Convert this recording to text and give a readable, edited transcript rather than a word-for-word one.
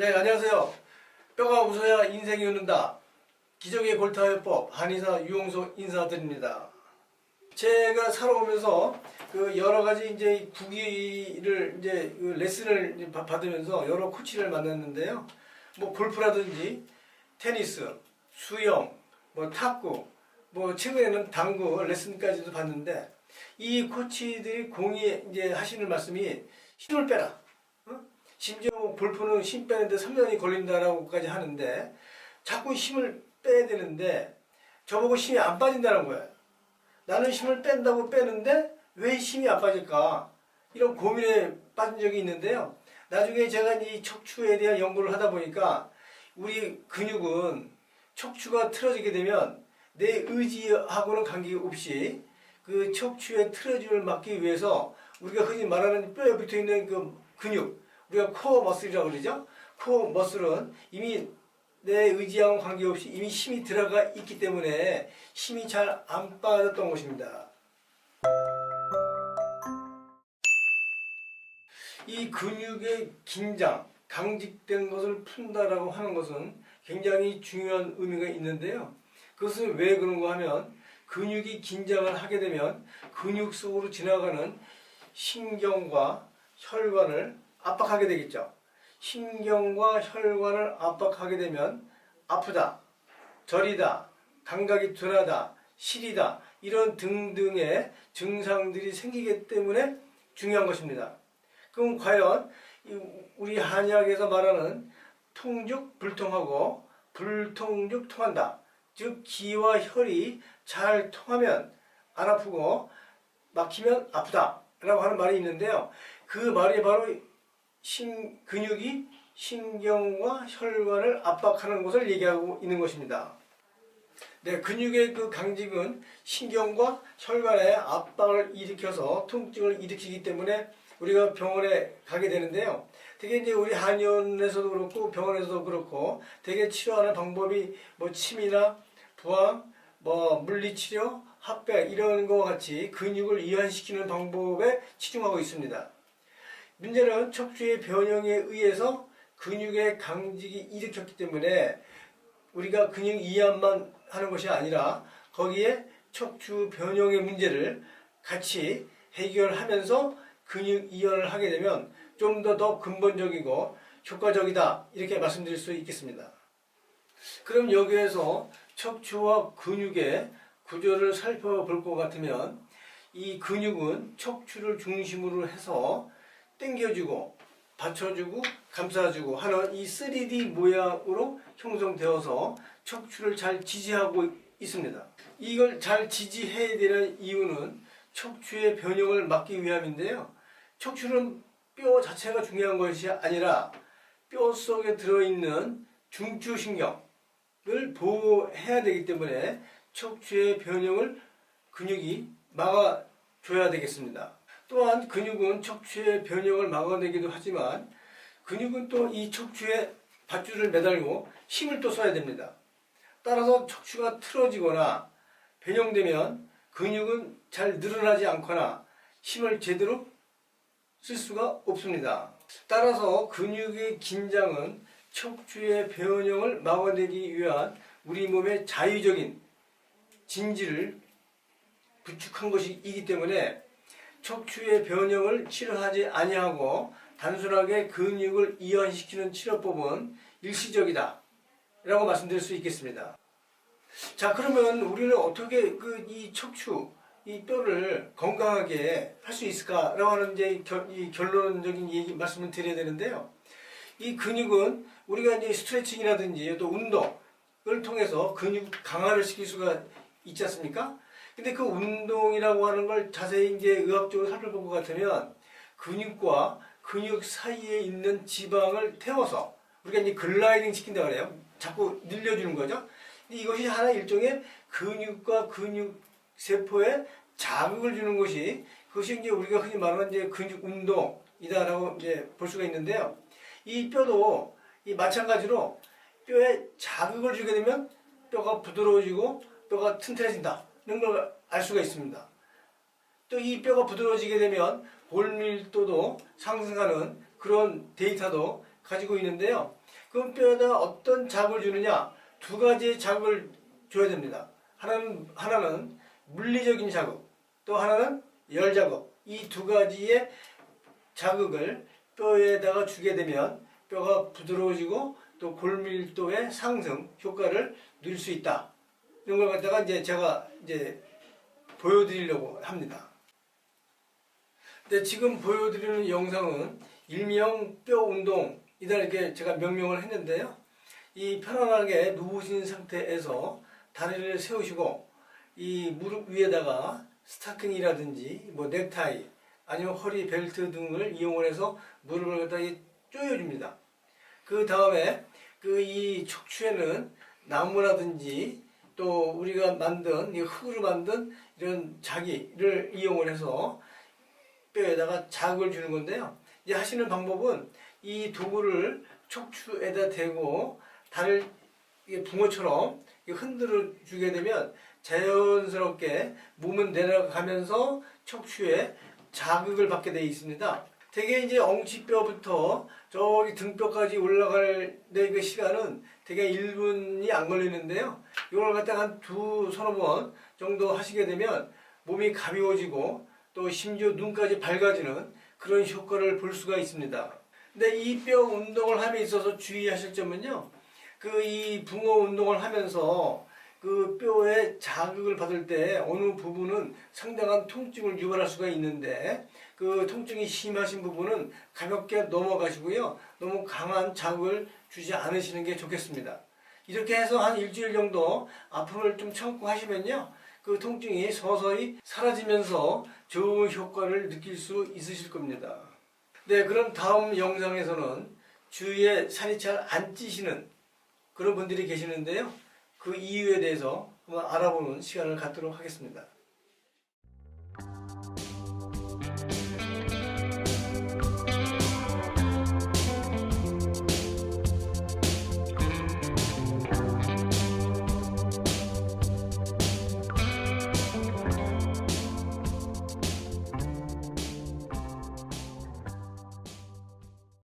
네, 안녕하세요. 뼈가 웃어야 인생이 웃는다. 기적의 골타협법 한의사 유홍석 인사드립니다. 제가 살아오면서 여러 가지 이제 구기를 이제 레슨을 받으면서 여러 코치를 만났는데요. 뭐 골프라든지 테니스, 수영, 뭐 탁구, 뭐 최근에는 당구 레슨까지도 받는데 이 코치들이 공이 이제 하시는 말씀이 힘을 빼라. 심지어 골프는 힘 빼는데 3년이 걸린다라고까지 하는데 자꾸 힘을 빼야 되는데 저보고 힘이 안 빠진다는 거예요. 나는 힘을 뺀다고 빼는데 왜 힘이 안 빠질까? 이런 고민에 빠진 적이 있는데요. 나중에 제가 이 척추에 대한 연구를 하다 보니까 우리 근육은 척추가 틀어지게 되면 내 의지하고는 관계없이 그 척추의 틀어짐을 막기 위해서 우리가 흔히 말하는 뼈에 붙어있는 그 근육, 우리가 코어 머슬이라고 그러죠. 코어 머슬은 이미 내 의지와는 관계없이 이미 힘이 들어가 있기 때문에 힘이 잘 안 빠졌던 것입니다. 이 근육의 긴장, 강직된 것을 푼다라고 하는 것은 굉장히 중요한 의미가 있는데요. 그것은 왜 그런가 하면 근육이 긴장을 하게 되면 근육 속으로 지나가는 신경과 혈관을 압박하게 되겠죠. 신경과 혈관을 압박하게 되면 아프다, 저리다, 감각이 둔하다, 시리다 이런 등등의 증상들이 생기기 때문에 중요한 것입니다. 그럼 과연 우리 한의학에서 말하는 통즉 불통하고 불통즉 통한다. 즉 기와 혈이 잘 통하면 안 아프고 막히면 아프다 라고 하는 말이 있는데요. 그 말이 바로 근육이 신경과 혈관을 압박하는 것을 얘기하고 있는 것입니다. 네, 근육의 그 강직은 신경과 혈관에 압박을 일으켜서 통증을 일으키기 때문에 우리가 병원에 가게 되는데요. 되게 이제 우리 한의원에서도 그렇고 병원에서도 그렇고 되게 치료하는 방법이 뭐 침이나 부항, 뭐 물리치료, 합백 이런 것과 같이 근육을 이완시키는 방법에 치중하고 있습니다. 문제는 척추의 변형에 의해서 근육의 강직이 일으켰기 때문에 우리가 근육 이완만 하는 것이 아니라 거기에 척추 변형의 문제를 같이 해결하면서 근육 이완을 하게 되면 좀 더 근본적이고 효과적이다 이렇게 말씀드릴 수 있겠습니다. 그럼 여기에서 척추와 근육의 구조를 살펴볼 것 같으면 이 근육은 척추를 중심으로 해서 당겨주고 받쳐주고 감싸주고 하는 이 3D 모양으로 형성되어서 척추를 잘 지지하고 있습니다. 이걸 잘 지지해야 되는 이유는 척추의 변형을 막기 위함인데요. 척추는 뼈 자체가 중요한 것이 아니라 뼈 속에 들어있는 중추신경을 보호해야 되기 때문에 척추의 변형을 근육이 막아줘야 되겠습니다. 또한 근육은 척추의 변형을 막아내기도 하지만 근육은 또 이 척추에 밧줄을 매달고 힘을 또 써야 됩니다. 따라서 척추가 틀어지거나 변형되면 근육은 잘 늘어나지 않거나 힘을 제대로 쓸 수가 없습니다. 따라서 근육의 긴장은 척추의 변형을 막아내기 위한 우리 몸의 자유적인 진지를 구축한 것이기 때문에 척추의 변형을 치료하지 아니하고 단순하게 근육을 이완시키는 치료법은 일시적이다 라고 말씀드릴 수 있겠습니다. 자, 그러면 우리는 어떻게 이 척추, 이 뼈를 건강하게 할 수 있을까 라고 하는 이제 이 결론적인 말씀을 드려야 되는데요. 이 근육은 우리가 이제 스트레칭이라든지 또 운동을 통해서 근육 강화를 시킬 수가 있지 않습니까? 근데 그 운동이라고 하는 걸 자세히 이제 의학적으로 살펴볼 것 같으면 근육과 근육 사이에 있는 지방을 태워서 우리가 이제 글라이딩 시킨다고 그래요. 자꾸 늘려주는 거죠. 근데 이것이 하나의 일종의 근육과 근육 세포에 자극을 주는 것이 그것이 이제 우리가 흔히 말하는 이제 근육 운동이다라고 이제 볼 수가 있는데요. 이 뼈도 이 마찬가지로 뼈에 자극을 주게 되면 뼈가 부드러워지고 뼈가 튼튼해진다. 이런 걸 알 수가 있습니다. 또 이 뼈가 부드러워지게 되면 볼 밀도도 상승하는 그런 데이터도 가지고 있는데요. 그럼 뼈에다 어떤 자극을 주느냐? 두 가지의 자극을 줘야 됩니다. 하나는 물리적인 자극, 또 하나는 열 자극. 이 두 가지의 자극을 뼈에다가 주게 되면 뼈가 부드러워지고 또 골밀도의 상승 효과를 누릴 수 있다. 이런 걸 갖다가 제가 보여드리려고 합니다. 근데 지금 보여드리는 영상은 일명 뼈 운동이다 이렇게 제가 명명을 했는데요. 이 편안하게 누우신 상태에서 다리를 세우시고 이 무릎 위에다가 스타킹이라든지 뭐 넥타이 아니면 허리 벨트 등을 이용을 해서 무릎을 갖다 조여줍니다. 그 다음에 이 척추에는 나무라든지 또 우리가 만든 흙으로 만든 이런 자기를 이용을 해서 뼈에다가 자극을 주는 건데요. 이제 하시는 방법은 이 도구를 척추에다 대고 다리를 붕어처럼 흔들어 주게 되면 자연스럽게 몸은 내려가면서 척추에 자극을 받게 되어 있습니다. 대개 이제 엉치뼈부터 저기 등뼈까지 올라갈 그 시간은 대개 1분이 안 걸리는데요. 이걸 갖다가 한 서너 번 정도 하시게 되면 몸이 가벼워지고 또 심지어 눈까지 밝아지는 그런 효과를 볼 수가 있습니다. 근데 이 뼈 운동을 함에 있어서 주의하실 점은요. 이 붕어 운동을 하면서 그 뼈에 자극을 받을 때 어느 부분은 상당한 통증을 유발할 수가 있는데 그 통증이 심하신 부분은 가볍게 넘어가시고요. 너무 강한 자극을 주지 않으시는 게 좋겠습니다. 이렇게 해서 한 일주일 정도 아픔을 좀 참고 하시면요. 그 통증이 서서히 사라지면서 좋은 효과를 느낄 수 있으실 겁니다. 네, 그럼 다음 영상에서는 주위에 살이 잘 안 찌시는 그런 분들이 계시는데요. 그 이유에 대해서 한번 알아보는 시간을 갖도록 하겠습니다.